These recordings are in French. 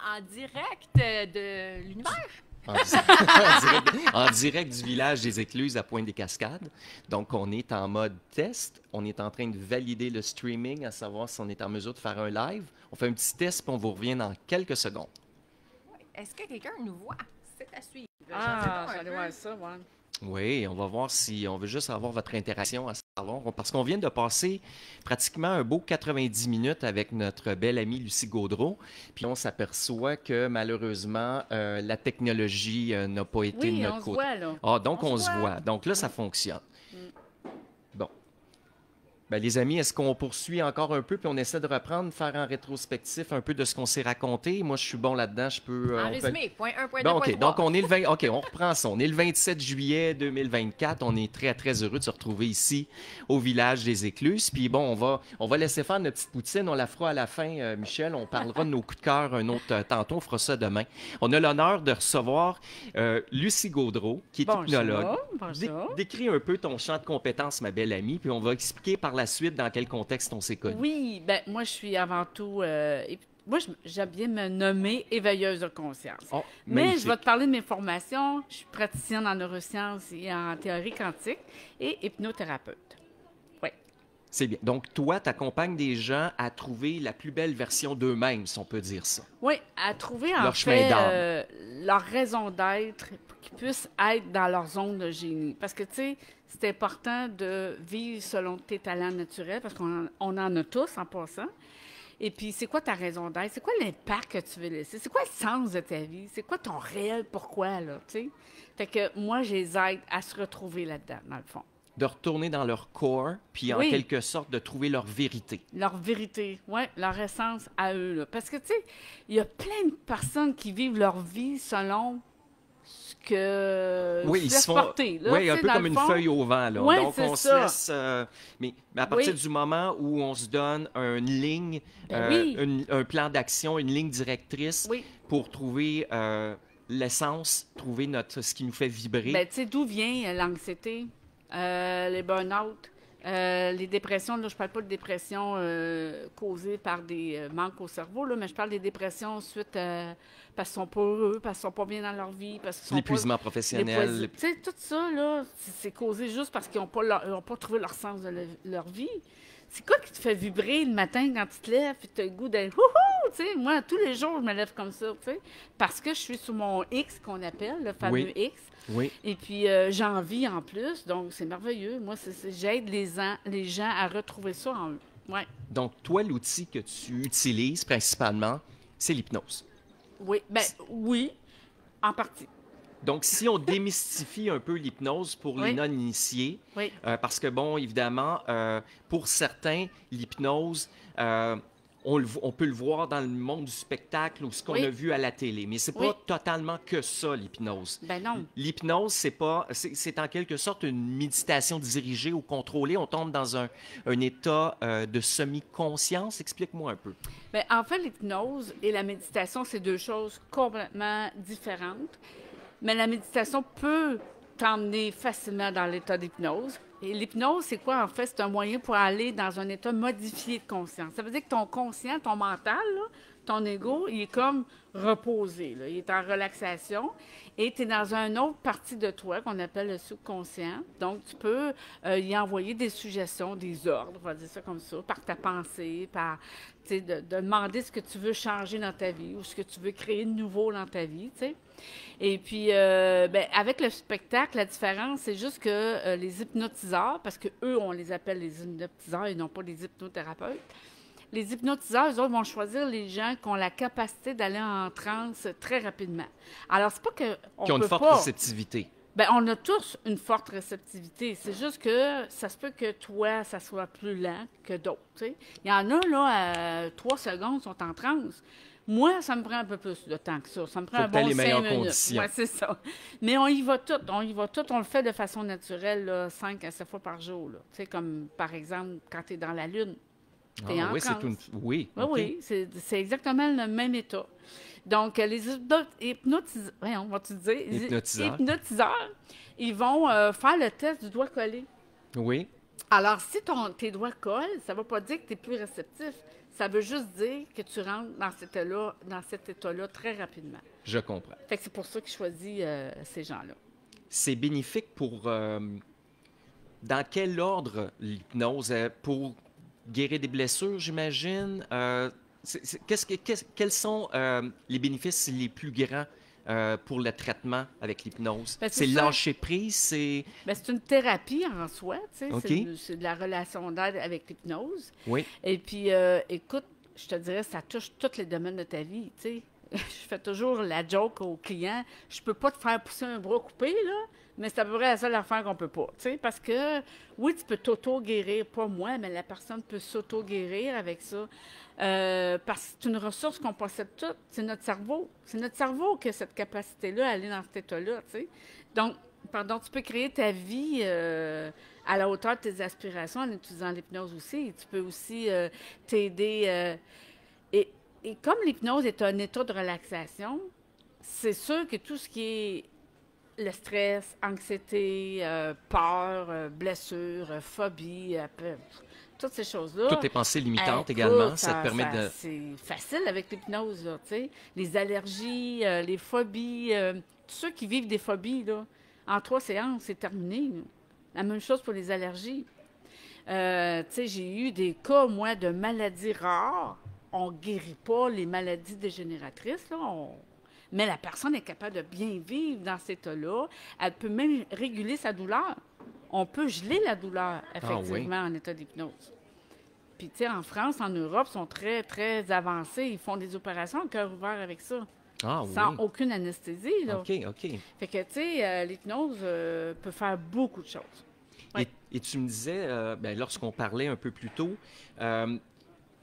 en direct de l'univers. En direct du village des Écluses à Pointe-des-Cascades. Donc, on est en mode test. On est en train de valider le streaming, à savoir si on est en mesure de faire un live. On fait un petit test, puis on vous revient dans quelques secondes. Est-ce que quelqu'un nous voit? C'est à suivre. Ah, j'allais voir ça, ouais. Oui, on va voir si on veut juste avoir votre interaction à savoir. Parce qu'on vient de passer pratiquement un beau 90 minutes avec notre belle amie Lucie Gaudreault. Puis on s'aperçoit que malheureusement, la technologie n'a pas été de Oui, notre on se côté. voit, là. Ah, donc on se voit. Donc là, ça fonctionne. Bon. Ben, les amis, est-ce qu'on poursuit encore un peu puis on essaie de reprendre, faire en rétrospectif un peu de ce qu'on s'est raconté? Moi, je suis bon là-dedans. Je peux. En on peut- résumé, point 1, point 2, Bon, point OK. 3. Donc, on est le 20... OK, on reprend ça. On est le 27 juillet 2024. On est très, très heureux de se retrouver ici au village des Écluses. Puis bon, on va laisser faire notre petite poutine. On la fera à la fin, Michel. On parlera de nos coups de cœur un autre tantôt. On fera ça demain. On a l'honneur de recevoir Lucie Gaudreault, qui est Bonjour, hypnologue. bonjour. Décris un peu ton champ de compétences, ma belle amie, puis on va expliquer par la suite dans quel contexte on s'est connus. Oui, ben moi, je suis avant tout... moi, j'aime bien me nommer éveilleuse de conscience. Oh, Mais magnifique. je vais te parler de mes formations. Je suis praticienne en neurosciences et en théorie quantique et hypnothérapeute. Oui. C'est bien. Donc, toi, tu accompagnes des gens à trouver la plus belle version d'eux-mêmes, si on peut dire ça. Oui, à trouver en Leur chemin fait d'âme. leur raison d'être pour qu'ils puissent être dans leur zone de génie. Parce que, tu sais, c'est important de vivre selon tes talents naturels, parce qu'on en a tous en passant. Et puis, c'est quoi ta raison d'être? C'est quoi l'impact que tu veux laisser? C'est quoi le sens de ta vie? C'est quoi ton réel pourquoi, là, tu sais? Fait que moi, je les aide à se retrouver là-dedans, dans le fond. De retourner dans leur corps, puis en Oui. quelque sorte de trouver leur vérité. Leur vérité, oui, leur essence à eux, là. Parce que, tu sais, il y a plein de personnes qui vivent leur vie selon ce que Oui, se ils laissent se font. porter, là, Oui, tu un sais, peu dans comme le une fond. feuille au vent, là. Ouais, Donc, c'est on se ça. laisse. Mais à partir Oui. du moment où on se donne une ligne, Ben oui. un plan d'action, une ligne directrice Oui. pour trouver l'essence, trouver ce qui nous fait vibrer. Ben, tu sais, d'où vient l'anxiété, les burn-out, les dépressions. Là, je parle pas de dépression causées par des manques au cerveau, là, mais je parle des dépressions suite parce qu'ils sont pas heureux, parce qu'ils sont pas bien dans leur vie, parce qu'ils sont L'épuisement pas... professionnel. Tu sais, tout ça, là, c'est causé juste parce qu'ils n'ont pas, ils ont pas trouvé leur sens de leur vie. C'est quoi qui te fait vibrer le matin quand tu te lèves et tu as le goût d'être wouhou, tu sais? Moi, tous les jours, je me lève comme ça, tu sais, parce que je suis sur mon X qu'on appelle, le fameux Oui. X. Oui. Et puis, j'en vis en plus, donc c'est merveilleux. Moi, j'aide les gens à retrouver ça en eux. Ouais. Donc, toi, l'outil que tu utilises principalement, c'est l'hypnose. Oui, ben oui, en partie. Donc, si on démystifie un peu l'hypnose pour les Oui. non-initiés, Oui. parce que, bon, évidemment, pour certains, l'hypnose, on peut le voir dans le monde du spectacle ou ce qu'on Oui. a vu à la télé, mais c'est pas Oui. totalement que ça, l'hypnose. Ben non. L'hypnose, c'est en quelque sorte une méditation dirigée ou contrôlée. On tombe dans un état de semi-conscience. Explique-moi un peu. Bien, en fait, l'hypnose et la méditation, c'est deux choses complètement différentes. Mais la méditation peut t'emmener facilement dans l'état d'hypnose. Et l'hypnose, c'est quoi, en fait? C'est un moyen pour aller dans un état modifié de conscience. Ça veut dire que ton conscient, ton mental, là, ton ego, il est comme reposé, là. Il est en relaxation et tu es dans une autre partie de toi qu'on appelle le subconscient. Donc, tu peux y envoyer des suggestions, des ordres, on va dire ça comme ça, par ta pensée, par, tu sais, de demander ce que tu veux changer dans ta vie ou ce que tu veux créer de nouveau dans ta vie, tu sais. Et puis, ben, avec le spectacle, la différence, c'est juste que les hypnotiseurs, parce qu'eux, on les appelle les hypnotiseurs et non pas les hypnothérapeutes, les hypnotiseurs, eux autres, vont choisir les gens qui ont la capacité d'aller en transe très rapidement. Alors, c'est pas que on Qui ont une peut forte pas... réceptivité. Ben, on a tous une forte réceptivité. C'est juste que ça se peut que toi, ça soit plus lent que d'autres, tu sais. Il y en a, là, 3 secondes, sont en transe. Moi, ça me prend un peu plus de temps que ça. Ça me prend Faut un que t'aies bon les 5 meilleures minutes. conditions. Ouais, c'est ça. Mais on y va tout. On y va tout. On le fait de façon naturelle, là, 5 à 7 fois par jour, là. Tu sais, comme, par exemple, quand tu es dans la Lune. T'es Ah, en oui, c'est transe. une... Oui, Oui, OK. oui, c'est exactement le même état. Donc, les hypnotiseurs, on va-tu dire? Les Hypnotiseurs. hypnotiseurs, ils vont faire le test du doigt collé. Oui. Alors, si tes doigts collent, ça ne veut pas dire que tu es plus réceptif. Ça veut juste dire que tu rentres dans cet état-là très rapidement. Je comprends. Fait que c'est pour ça qu'il choisit ces gens-là. C'est bénéfique pour... dans quel ordre l'hypnose? Pour guérir des blessures, j'imagine? Quels sont les bénéfices les plus grands pour le traitement avec l'hypnose? Ben, c'est ça. lâcher prise, c'est... Ben, c'est une thérapie en soi, tu sais. OK. C'est de la relation d'aide avec l'hypnose. Oui. Et puis, écoute, je te dirais, ça touche tous les domaines de ta vie, tu sais. Je fais toujours la joke aux clients. Je peux pas te faire pousser un bras coupé, là, mais c'est à peu près la seule affaire qu'on peut pas, tu sais, parce que, oui, tu peux t'auto-guérir, pas moi, mais la personne peut s'auto-guérir avec ça. Parce que c'est une ressource qu'on possède toutes, c'est notre cerveau. C'est notre cerveau qui a cette capacité-là à aller dans cet état-là, tu sais. Donc, pardon, tu peux créer ta vie à la hauteur de tes aspirations en utilisant l'hypnose aussi. Tu peux aussi t'aider. Et comme l'hypnose est un état de relaxation, c'est sûr que tout ce qui est le stress, anxiété, peur, blessure, phobie, toutes ces choses-là. Toutes tes pensées limitantes Écoute, également, ça te permet de... C'est facile avec l'hypnose, là, tu sais. Les allergies, les phobies, tous ceux qui vivent des phobies, là, en 3 séances, c'est terminé. Là. La même chose pour les allergies. Tu sais, j'ai eu des cas, moi, de maladies rares. On ne guérit pas les maladies dégénératrices, là. Mais la personne est capable de bien vivre dans cet état-là. Elle peut même réguler sa douleur. On peut geler la douleur, effectivement, en état d'hypnose. Puis, tu sais, en France, en Europe, ils sont très, très avancés. Ils font des opérations à cœur ouvert avec ça. Sans aucune anesthésie, là. OK. Fait que, tu sais, l'hypnose peut faire beaucoup de choses. Ouais. Et tu me disais, lorsqu'on parlait un peu plus tôt,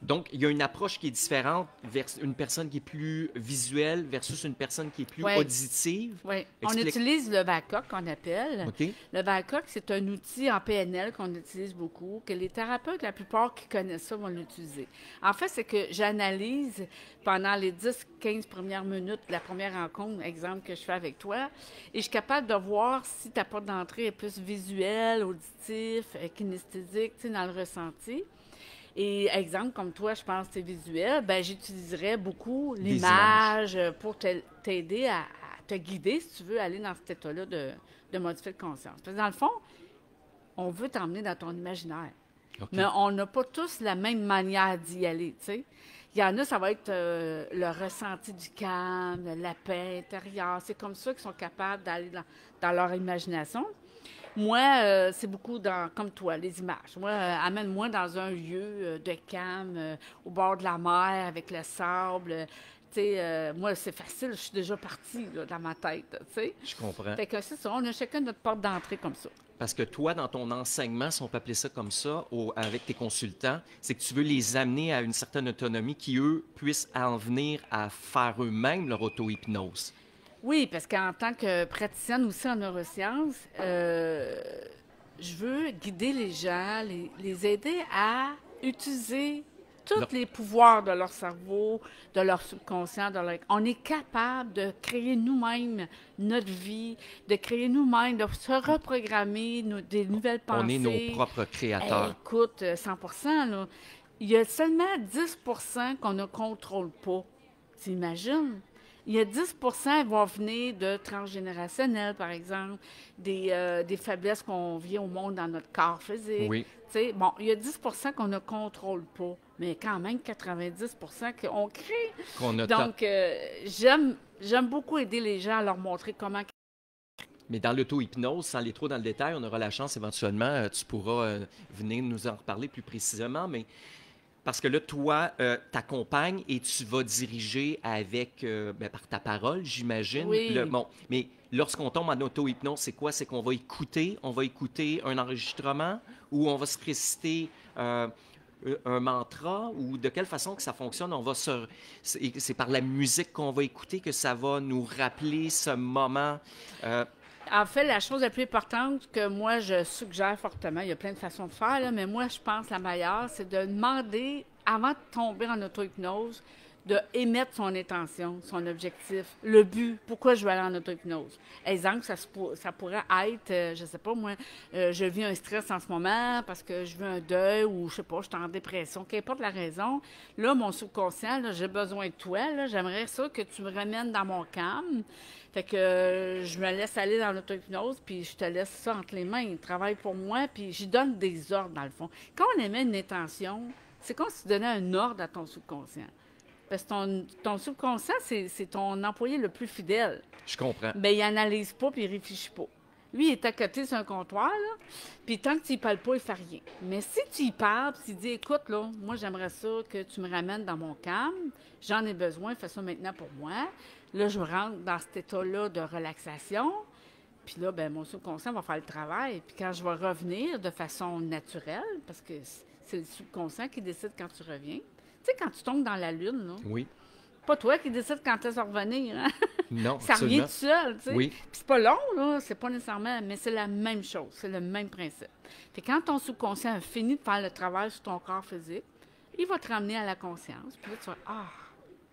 donc, il y a une approche qui est différente vers une personne qui est plus visuelle versus une personne qui est plus auditive. Oui. On utilise le VACOC, qu'on appelle. OK. Le VACOC, c'est un outil en PNL qu'on utilise beaucoup, que les thérapeutes, la plupart qui connaissent ça, vont l'utiliser. En fait, c'est que j'analyse pendant les 10-15 premières minutes de la première rencontre, exemple que je fais avec toi, et je suis capable de voir si ta porte d'entrée est plus visuelle, auditif, kinesthésique, tu sais, dans le ressenti. Et exemple, comme toi, je pense que c'est visuel, ben j'utiliserais beaucoup l'image pour t'aider à te guider, si tu veux, aller dans cet état-là de modifier de conscience. Parce que dans le fond, on veut t'emmener dans ton imaginaire. Okay. Mais on n'a pas tous la même manière d'y aller, tu sais. Il y en a, ça va être le ressenti du calme, la paix intérieure. C'est comme ça qu'ils sont capables d'aller dans leur imagination. Moi, c'est beaucoup comme toi, les images. Moi, amène-moi dans un lieu de calme, au bord de la mer, avec le sable. Tu sais, moi, c'est facile, je suis déjà partie là, dans ma tête, tu sais. Je comprends. Fait que c'est ça, on a chacun notre porte d'entrée comme ça. Parce que toi, dans ton enseignement, si on peut appeler ça comme ça, avec tes consultants, c'est que tu veux les amener à une certaine autonomie qui, eux, puissent en venir à faire eux-mêmes leur auto-hypnose. Oui, parce qu'en tant que praticienne aussi en neurosciences, je veux guider les gens, les aider à utiliser tous les pouvoirs de leur cerveau, de leur subconscient. On est capable de créer nous-mêmes notre vie, de créer nous-mêmes, de se reprogrammer des nouvelles pensées. On est nos propres créateurs. Écoute, 100%, là. Il y a seulement 10% qu'on ne contrôle pas. Tu imagines? Il y a 10 qui vont venir de transgénérationnel, par exemple, des faiblesses qu'on vit au monde dans notre corps physique. Oui. T'sais, bon, il y a 10 qu'on ne contrôle pas, mais quand même 90 qu'on crée. Donc, j'aime beaucoup aider les gens à leur montrer comment... Mais dans l'auto-hypnose, sans aller trop dans le détail, on aura la chance éventuellement, tu pourras venir nous en reparler plus précisément, mais... Parce que là, toi, t'accompagnes et tu vas diriger avec, par ta parole, j'imagine. Oui. Mais lorsqu'on tombe en auto-hypnose, c'est quoi? C'est qu'on va écouter un enregistrement ou on va se réciter un mantra ou de quelle façon que ça fonctionne? C'est par la musique qu'on va écouter que ça va nous rappeler ce moment. En fait, la chose la plus importante que moi, je suggère fortement, il y a plein de façons de faire, là, mais moi, je pense que la meilleure, c'est de demander, avant de tomber en auto-hypnose, de émettre son intention, son objectif, le but, pourquoi je veux aller en auto-hypnose. Exemple, ça pourrait être, je sais pas moi, je vis un stress en ce moment parce que je veux un deuil ou je sais pas, je suis en dépression, qu'importe la raison. Là, mon subconscient, là, j'ai besoin de toi, là, j'aimerais ça que tu me ramènes dans mon calme. Fait que je me laisse aller dans l'auto-hypnose, puis je te laisse ça entre les mains. Il travaille pour moi, puis j'y donne des ordres, dans le fond. Quand on émet une intention, c'est comme si tu donnais un ordre à ton subconscient. Parce que ton subconscient, c'est ton employé le plus fidèle. Je comprends. Bien, il n'analyse pas puis il réfléchit pas. Lui, il est à côté sur un comptoir, là, puis tant que tu y parles pas, il fait rien. Mais si tu y parles, puis tu dis, écoute, là, moi, j'aimerais ça que tu me ramènes dans mon calme, j'en ai besoin, fais ça maintenant pour moi. Là, je rentre dans cet état-là de relaxation, puis là, ben mon subconscient va faire le travail. Puis quand je vais revenir de façon naturelle, parce que c'est le subconscient qui décide quand tu reviens. Tu sais, quand tu tombes dans la lune, là, Oui. pas toi qui décides quand tu vas revenir, hein? Non, Ça revient absolument. tout seul, tu sais. Oui. Puis c'est pas long, là, c'est pas nécessairement, mais c'est la même chose, c'est le même principe. Fait que quand ton subconscient a fini de faire le travail sur ton corps physique, il va te ramener à la conscience. Puis là, tu vas,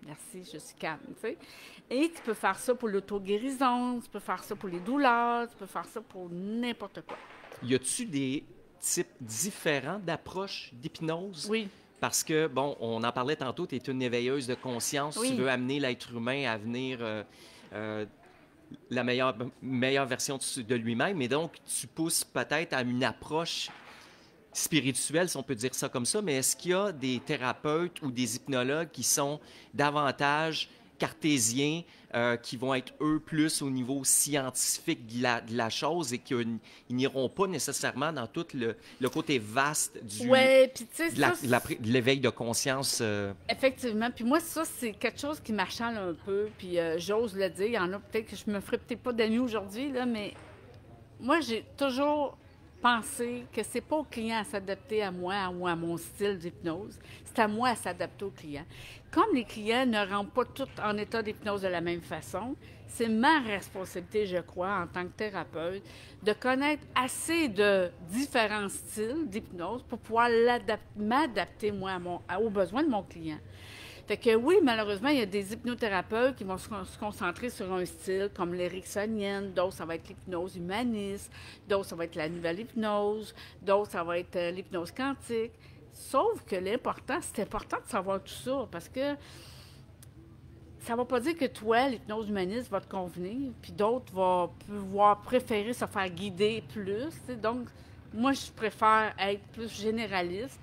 merci, je suis calme, tu sais. Et tu peux faire ça pour l'auto-guérison, tu peux faire ça pour les douleurs, tu peux faire ça pour n'importe quoi. Y a-tu des types différents d'approches d'hypnose? Oui. Parce que, bon, on en parlait tantôt, tu es une éveilleuse de conscience, Oui. tu veux amener l'être humain à venir la meilleure version de lui-même, et donc tu pousses peut-être à une approche spirituelle, si on peut dire ça comme ça, mais est-ce qu'il y a des thérapeutes ou des hypnologues qui sont davantage cartésiens, qui vont être, eux, plus au niveau scientifique de la chose et qu'ils n'iront pas nécessairement dans tout le côté vaste Oui, puis tu sais, de l'éveil de conscience? Effectivement. Puis moi, ça, c'est quelque chose qui m'achale un peu. Puis j'ose le dire. Il y en a peut-être que je me ferai peut-être pas d'amis aujourd'hui, là, mais moi, j'ai toujours pensé que c'est pas au client à s'adapter à moi ou à mon style d'hypnose. C'est à moi à s'adapter au client. Comme les clients ne rentrent pas tous en état d'hypnose de la même façon, c'est ma responsabilité, je crois, en tant que thérapeute, de connaître assez de différents styles d'hypnose pour pouvoir m'adapter, moi, aux besoins de mon client. Fait que oui, malheureusement, il y a des hypnothérapeutes qui vont se concentrer sur un style comme l'éricksonienne, d'autres, ça va être l'hypnose humaniste, d'autres, ça va être la nouvelle hypnose, d'autres, ça va être l'hypnose quantique. Sauf que c'est important de savoir tout ça parce que ça ne va pas dire que toi, l'hypnose humaniste va te convenir, puis d'autres vont pouvoir préférer se faire guider plus. T'sais. Donc, moi, je préfère être plus généraliste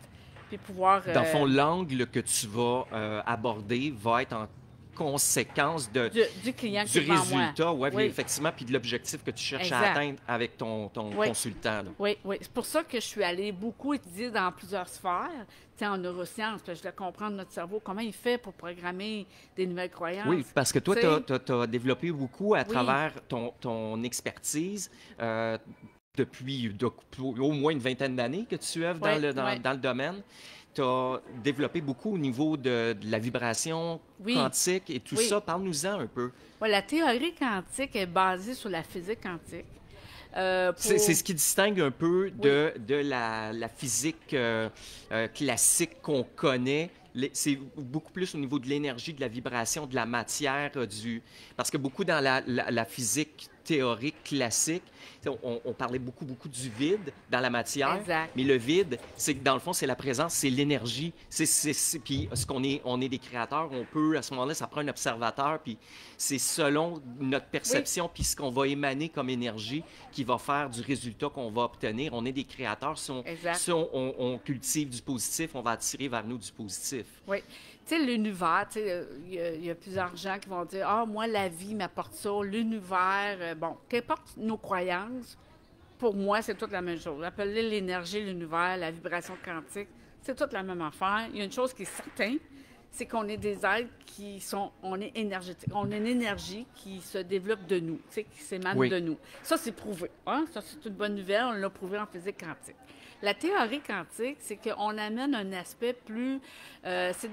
puis pouvoir... Dans le fond, l'angle que tu vas aborder va être en conséquence du client du qui est devant résultat, moi. oui, effectivement, puis de l'objectif que tu cherches Exact. à atteindre avec ton Oui. consultant. Là. Oui, oui. C'est pour ça que je suis allée beaucoup étudier dans plusieurs sphères, en neurosciences, parce que je voulais comprendre notre cerveau, comment il fait pour programmer des nouvelles croyances. Oui, parce que toi, T'sais, tu as développé beaucoup à travers ton expertise depuis au moins une vingtaine d'années que tu œuvres Oui, dans le domaine. Tu as développé beaucoup au niveau de la vibration Oui. quantique et tout Oui. ça. Parle-nous-en un peu. Ouais, la théorie quantique est basée sur la physique quantique. C'est ce qui distingue un peu de la physique classique qu'on connaît. C'est beaucoup plus au niveau de l'énergie, de la vibration, de la matière, parce que beaucoup dans la physique théorique classique, on parlait beaucoup du vide dans la matière, Exact. mais le vide, c'est que dans le fond, c'est la présence, c'est l'énergie. Puis on est des créateurs, on peut, à ce moment-là, ça prend un observateur, puis c'est selon notre perception, puis ce qu'on va émaner comme énergie qui va faire du résultat qu'on va obtenir. On est des créateurs. Si on cultive du positif, on va attirer vers nous du positif. Oui. Tu sais, l'univers, il y a plusieurs gens qui vont dire « Ah, moi, la vie m'apporte ça, l'univers... bon, qu'importe nos croyances, pour moi, c'est toute la même chose. Appelez l'énergie, l'univers, la vibration quantique, c'est toute la même affaire. Il y a une chose qui est certaine, c'est qu'on est des êtres on est énergétique. On a une énergie qui se développe de nous, qui s'émane de nous. Ça, c'est prouvé. Hein? Ça, c'est une bonne nouvelle. On l'a prouvé en physique quantique. La théorie quantique, c'est qu'on amène un aspect plus... c'est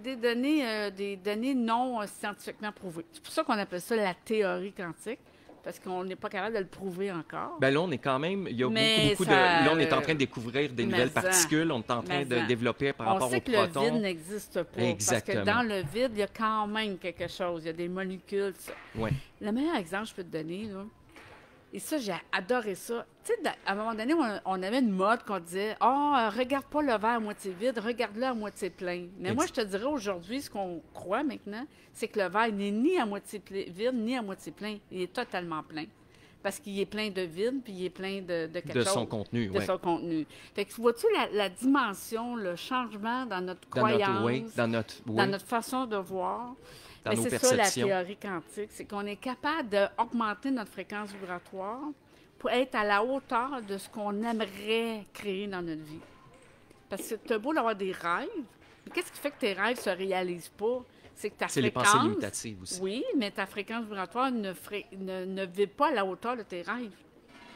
des données non scientifiquement prouvées. C'est pour ça qu'on appelle ça la théorie quantique. parce qu'on n'est pas capable de le prouver encore. Ben là, on est quand même, il y a Mais beaucoup de... ça, Là, on est en train de découvrir des nouvelles mais particules, on est en train de développer par on rapport sait aux que le protons. vide n'existe pas. Exactement. Parce que dans le vide, il y a quand même quelque chose. Il y a des molécules. Ça. Ouais. Le meilleur exemple que je peux te donner, là, et ça, j'ai adoré ça. Tu sais, à un moment donné, on avait une mode qu'on disait « regarde pas le verre à moitié vide, regarde-le à moitié plein. » Mais moi, je te dirais aujourd'hui, ce qu'on croit maintenant, c'est que le verre n'est ni à moitié vide, ni à moitié plein. Il est totalement plein. Parce qu'il est plein de vide, puis il est plein de quelque chose. De son contenu, oui. De son contenu. Fait que vois-tu la dimension, le changement dans notre croyance, dans notre façon de voir? Dans Mais nos c'est perceptions. ça, la théorie quantique. C'est qu'on est capable d'augmenter notre fréquence vibratoire pour être à la hauteur de ce qu'on aimerait créer dans notre vie. Parce que tu as beau d'avoir des rêves, mais qu'est-ce qui fait que tes rêves ne se réalisent pas? C'est que ta C'est les fréquence... pensées limitatives aussi. Oui, mais ta fréquence vibratoire ne vibre pas à la hauteur de tes rêves.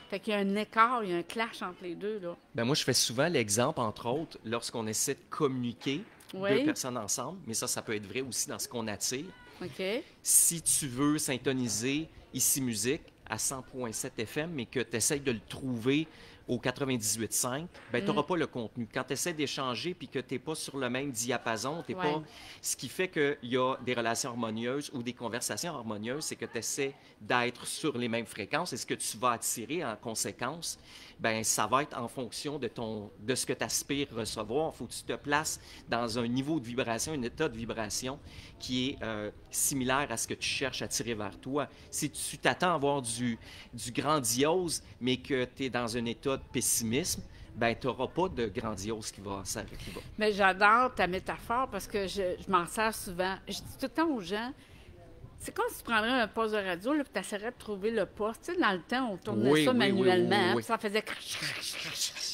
Fait qu'il y a un écart, il y a un clash entre les deux, là. Ben moi, je fais souvent l'exemple, entre autres, lorsqu'on essaie de communiquer Oui. deux personnes ensemble, mais ça peut être vrai aussi dans ce qu'on attire. OK? Si tu veux syntoniser ici musique à 100.7 FM, mais que tu essaies de le trouver au 98.5, ben tu n'auras pas le contenu. Quand tu essaies d'échanger puis que tu n'es pas sur le même diapason, t'es pas... Ce qui fait qu'il y a des relations harmonieuses ou des conversations harmonieuses, c'est que tu essaies d'être sur les mêmes fréquences et ce que tu vas attirer en conséquence, ben ça va être en fonction de ce que tu aspires recevoir. Il faut que tu te places dans un niveau de vibration, un état de vibration qui est similaire à ce que tu cherches à tirer vers toi. Si tu t'attends à avoir du grandiose, mais que tu es dans un état de pessimisme, ben tu n'auras pas de grandiose qui va s'arrêter. Mais j'adore ta métaphore parce que je m'en sers souvent. Je dis tout le temps aux gens, c'est comme si tu prendrais un poste de radio et tu essaierais de trouver le poste. Tu sais, dans le temps, on tournait ça manuellement, puis ça faisait...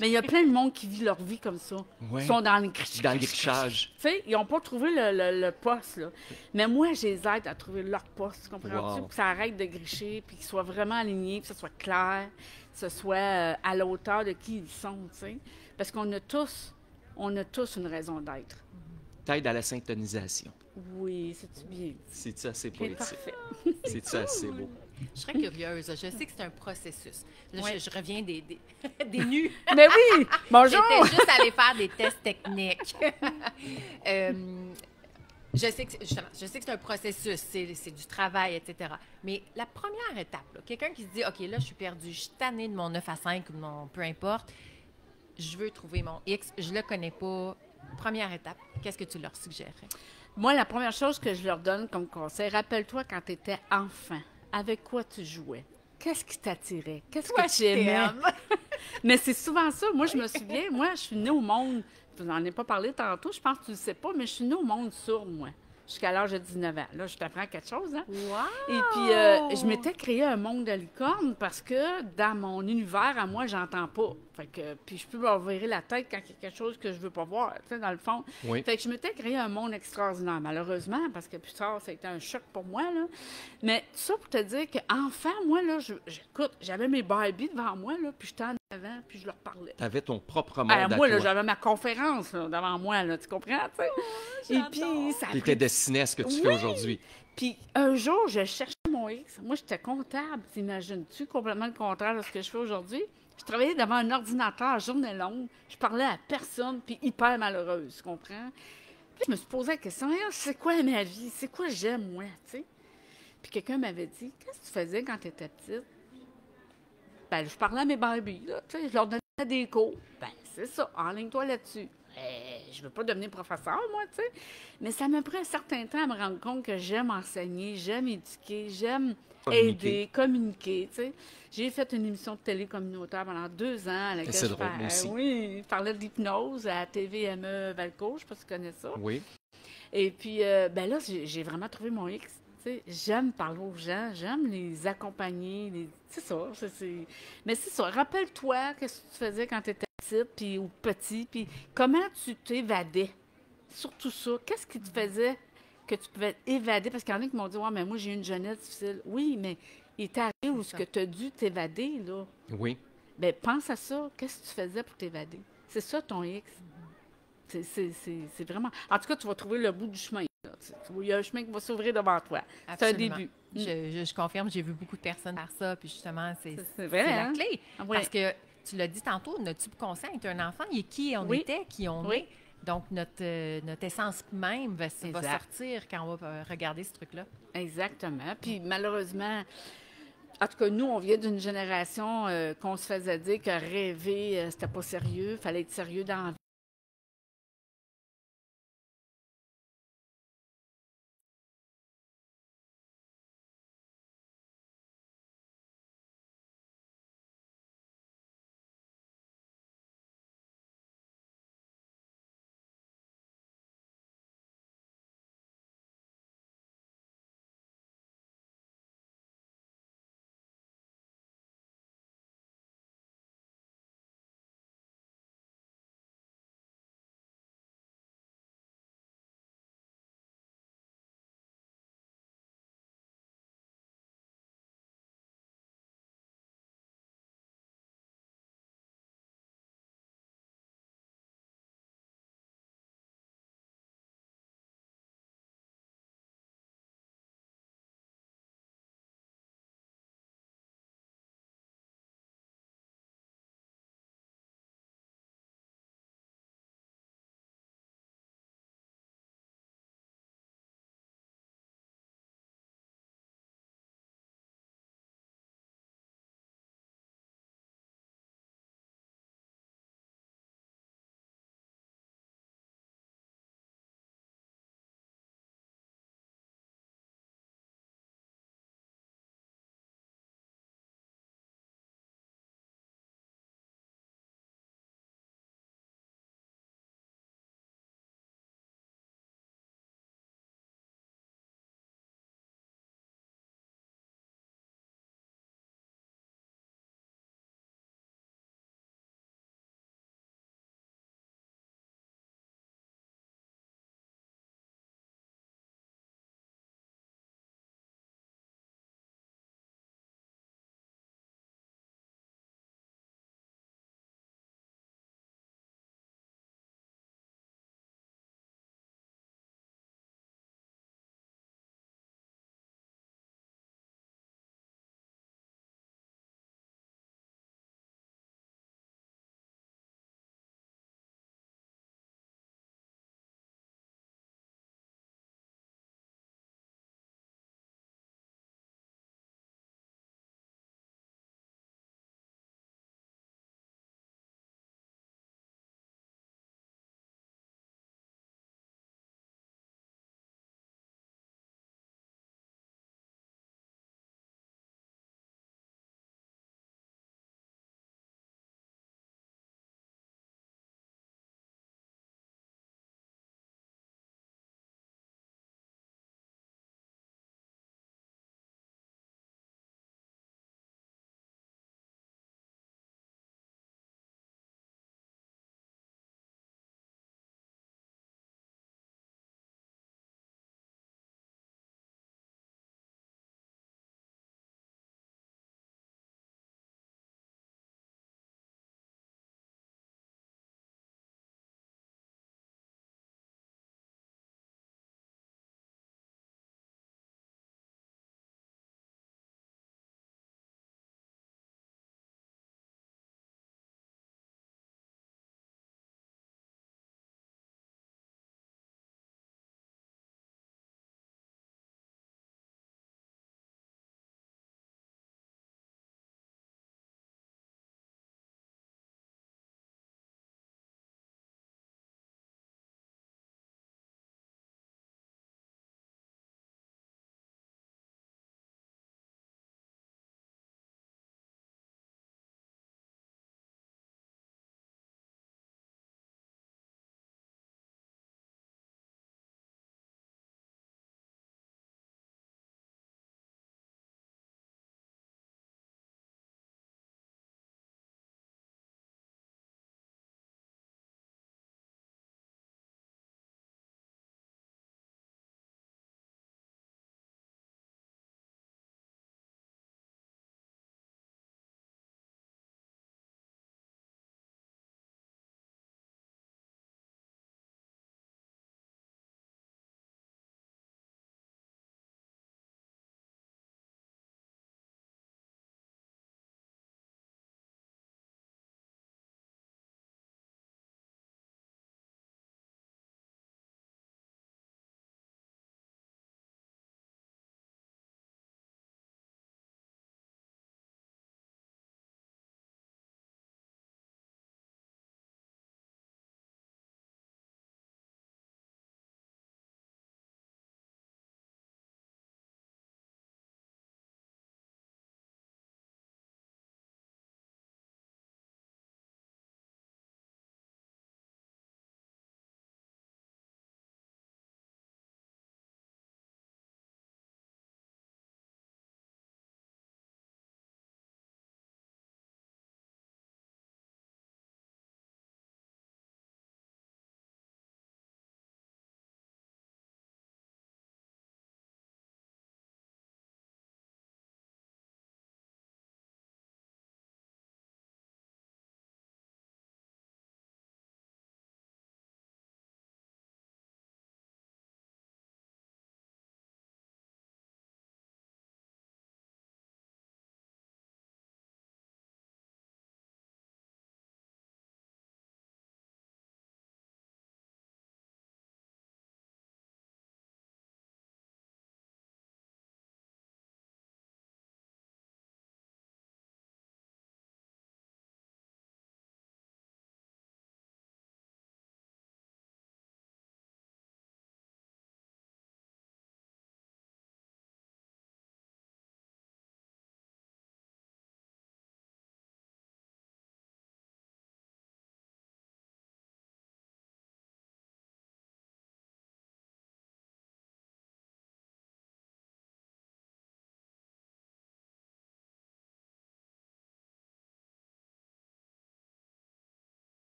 Mais il y a plein de monde qui vit leur vie comme ça. Oui. Ils sont dans les grichages. Tu sais, ils n'ont pas trouvé le poste, là. Mais moi, je les aide à trouver leur poste, tu comprends-tu? Wow. Pour que ça arrête de gricher, puis qu'ils soient vraiment alignés, que ce soit clair, que ce soit à la hauteur de qui ils sont, tu sais. Parce qu'on a tous une raison d'être. T'aides à la syntonisation. Oui, c'est-tu bien dit? C'est-tu assez C'est poétique? parfait. C'est-tu assez beau? Je serais curieuse. Je sais que c'est un processus. Là, Ouais. je reviens des nus. Mais oui! Bonjour! J'étais juste allée faire des tests techniques. Je sais que c'est un processus, c'est du travail, etc. Mais la première étape, là, quelqu'un qui se dit, OK, là, je suis perdu, je suis tannée de mon 9 à 5 ou de mon peu importe, je veux trouver mon X, je le connais pas. Première étape, qu'est-ce que tu leur suggérerais? Moi, la première chose que je leur donne comme conseil, rappelle-toi quand tu étais enfant, avec quoi tu jouais? Qu'est-ce qui t'attirait? Qu'est-ce que tu aimais? Mais c'est souvent ça. Moi, je me souviens, moi, je suis née au monde, je n'en ai pas parlé tantôt, je pense que tu ne le sais pas, mais je suis née au monde sourd, moi, jusqu'à l'âge de 19 ans. Là, je t'apprends quelque chose, hein? Wow! Et puis, je m'étais créé un monde de licorne parce que dans mon univers, à moi, j'entends pas. Fait que, puis je peux me revirer la tête quand il y a quelque chose que je veux pas voir, tu sais, dans le fond. Oui. Fait que je m'étais créé un monde extraordinaire, malheureusement, parce que plus tard, ça a été un choc pour moi, là. Mais tout ça pour te dire qu'enfant, moi, là, j'écoute, j'avais mes Barbies devant moi, là, puis j'étais en avant, puis je leur parlais. T'avais ton propre monde à Moi, là, toi. j'avais ma conférence là, devant moi, là, tu comprends, tu sais? Et puis, ça a Tu pris étais destiné à ce que tu fais aujourd'hui. puis un jour, je cherchais mon X. Moi, j'étais comptable. T'imagines-tu complètement le contraire de ce que je fais aujourd'hui? Je travaillais devant un ordinateur à journée longue. Je parlais à personne, puis hyper malheureuse, tu comprends? Puis je me suis posé la question, hey, c'est quoi ma vie? C'est quoi j'aime, moi, tu sais? Puis quelqu'un m'avait dit, qu'est-ce que tu faisais quand tu étais petite? Ben, je parlais à mes Barbies, là, tu sais, je leur donnais des cours. Ben, c'est ça, enligne-toi là-dessus. Je veux pas devenir professeur, moi, tu sais. Mais ça m'a pris un certain temps à me rendre compte que j'aime enseigner, j'aime éduquer, j'aime aider, communiquer, tu sais. J'ai fait une émission de télé communautaire pendant 2 ans à laquelle c'est drôle, moi aussi. oui, je parlais d'hypnose à TVME Valco, je sais pas si tu connais ça. Oui. Et puis, ben là, j'ai vraiment trouvé mon X. Tu sais, j'aime parler aux gens, j'aime les accompagner. C'est ça. Mais c'est ça. Rappelle-toi qu'est-ce que tu faisais quand tu étais petite puis, ou petit, puis comment tu t'évadais. Surtout ça. Qu'est-ce qui te faisait que tu pouvais évader? Parce qu'il y en a qui m'ont dit, ouais, mais moi, j'ai eu une jeunesse difficile. Oui, mais il est arrivé où ce que tu as dû t'évader, là. Oui. Bien, pense à ça. Qu'est-ce que tu faisais pour t'évader? C'est ça ton X. C'est vraiment... En tout cas, tu vas trouver le bout du chemin. Là, tu Il y a un chemin qui va s'ouvrir devant toi. C'est un Absolument. début. Je confirme, j'ai vu beaucoup de personnes faire ça, puis justement, C'est vrai, la hein? clé. Ah ouais. Parce que, tu l'as dit tantôt, notre subconscient est un enfant, il est qui on Oui. était, qui on Oui. est. Donc, notre essence même va Exact. sortir quand on va regarder ce truc-là. Exactement. Puis malheureusement, en tout cas, nous, on vient d'une génération qu'on se faisait dire que rêver, c'était pas sérieux, fallait être sérieux dans la